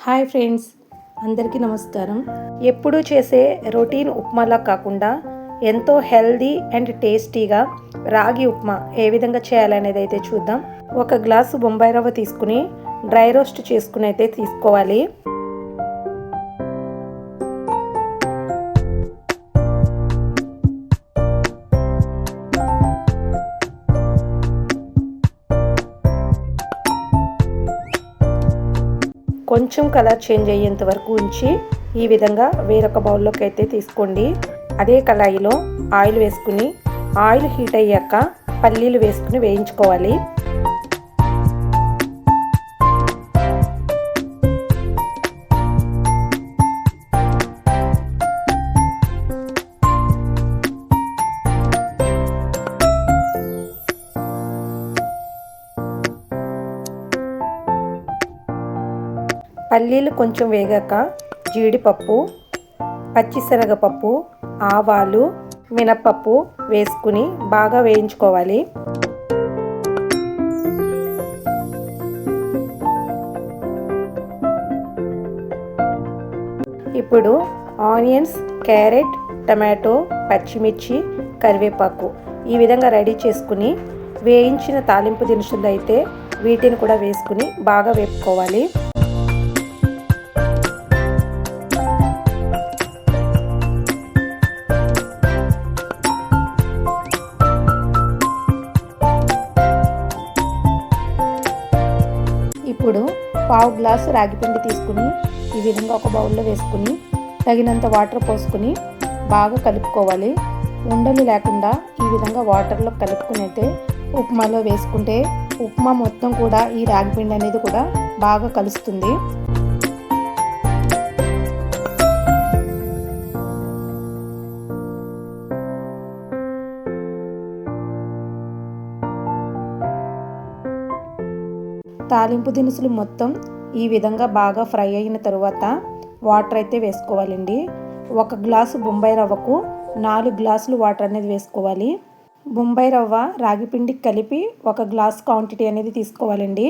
Hi friends, అందరికీ నమస్కారం. ఎప్పుడూ చేసే రొటీన్ ఉప్మాలా కాకుండా ఎంతో హెల్దీ అండ్ టేస్టీగా రాగి ఉప్మా ఏ విధంగా చేయాలనేది అయితే చూద్దాం. ఒక గ్లాసు బొంబాయి రవ్వ తీసుకుని డ్రై రోస్ట్ చేసుకుని అయితే తీసుకోవాలి. కొంచెం కలర్ చేంజ్ అయ్యేంత వరకు ఉంచి ఈ విధంగా వేరొక బౌల్లోకి అయితే తీసుకోండి. అదే కళాయిలో ఆయిల్ వేసుకుని ఆయిల్ హీట్ అయ్యాక పల్లీలు వేసుకుని వేయించుకోవాలి. పల్లీలు కొంచెం వేగాక జీడిపప్పు, పచ్చిశనగపప్పు, ఆవాలు, మినపప్పు వేసుకుని బాగా వేయించుకోవాలి. ఇప్పుడు ఆనియన్స్, క్యారెట్, టమాటో, పచ్చిమిర్చి, కరివేపాకు ఈ విధంగా రెడీ చేసుకుని వేయించిన తాలింపు దినుసులు అయితే వీటిని కూడా వేసుకుని బాగా వేపుకోవాలి. ఇప్పుడు పావు గ్లాసు రాగిపిండి తీసుకుని ఈ విధంగా ఒక బౌల్లో వేసుకుని తగినంత వాటర్ పోసుకుని బాగా కలుపుకోవాలి. ఉండలు లేకుండా ఈ విధంగా వాటర్లో కలుపుకుని అయితే ఉప్మాలో వేసుకుంటే ఉప్మా మొత్తం కూడా ఈ రాగిపిండి అనేది కూడా బాగా కలుస్తుంది. తాలింపు దినుసులు మొత్తం ఈ విధంగా బాగా ఫ్రై అయిన తర్వాత వాటర్ అయితే వేసుకోవాలండి. ఒక గ్లాసు బొంబాయి రవ్వకు 4 గ్లాసులు వాటర్ అనేది వేసుకోవాలి. బొంబాయి రవ్వ రాగిపిండికి కలిపి ఒక గ్లాస్ క్వాంటిటీ అనేది తీసుకోవాలండి.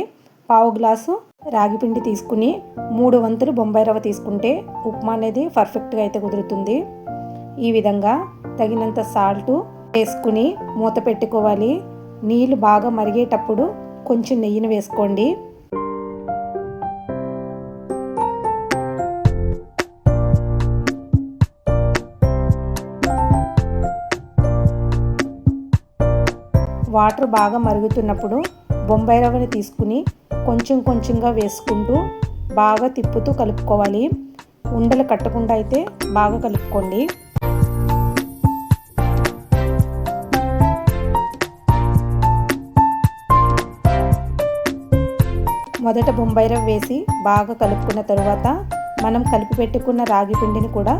పావు గ్లాసు రాగిపిండి తీసుకుని 3 వంతులు బొంబాయి రవ్వ తీసుకుంటే ఉప్మా అనేది పర్ఫెక్ట్గా అయితే కుదురుతుంది. ఈ విధంగా తగినంత సాల్ట్ వేసుకుని మూత పెట్టుకోవాలి. నీళ్ళు బాగా మరిగేటప్పుడు కొంచెం నెయ్యిని వేసుకోండి. వాటర్ బాగా మరుగుతున్నప్పుడు బొంబాయి రవ్వని తీసుకుని కొంచెం కొంచెంగా వేసుకుంటూ బాగా తిప్పుతూ కలుపుకోవాలి. ఉండలు కట్టకుండా అయితే బాగా కలుపుకోండి. మొదట బొంబాయి రవ్వ వేసి బాగా కలుపుకున్న తరువాత మనం కలిపి పెట్టుకున్న రాగి పిండిని కూడా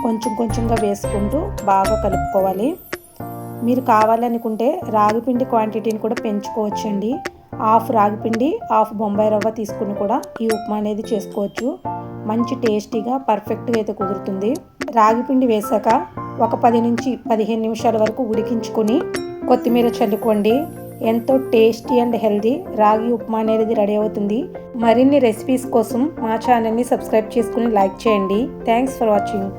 కొంచెం కొంచెంగా వేసుకుంటూ బాగా కలుపుకోవాలి. మీరు కావాలనుకుంటే రాగి పిండి క్వాంటిటీని కూడా పెంచుకోవచ్చండి. హాఫ్ రాగి పిండి, హాఫ్ బొంబాయి రవ్వ తీసుకుని కూడా ఈ ఉప్మా అనేది చేసుకోవచ్చు. మంచి టేస్టీగా పర్ఫెక్ట్గా అయితే కుదురుతుంది. రాగి పిండి వేసాక ఒక 10 నుంచి 15 నిమిషాల వరకు ఉడికించుకొని కొత్తిమీర చల్లుకోండి. ఎంతో టేస్టీ అండ్ హెల్దీ రాగి ఉప్మా అనేది రెడీ అవుతుంది. మరిన్ని రెసిపీస్ కోసం మా ఛానల్ని సబ్స్క్రైబ్ చేసుకుని లైక్ చేయండి. Thanks for watching.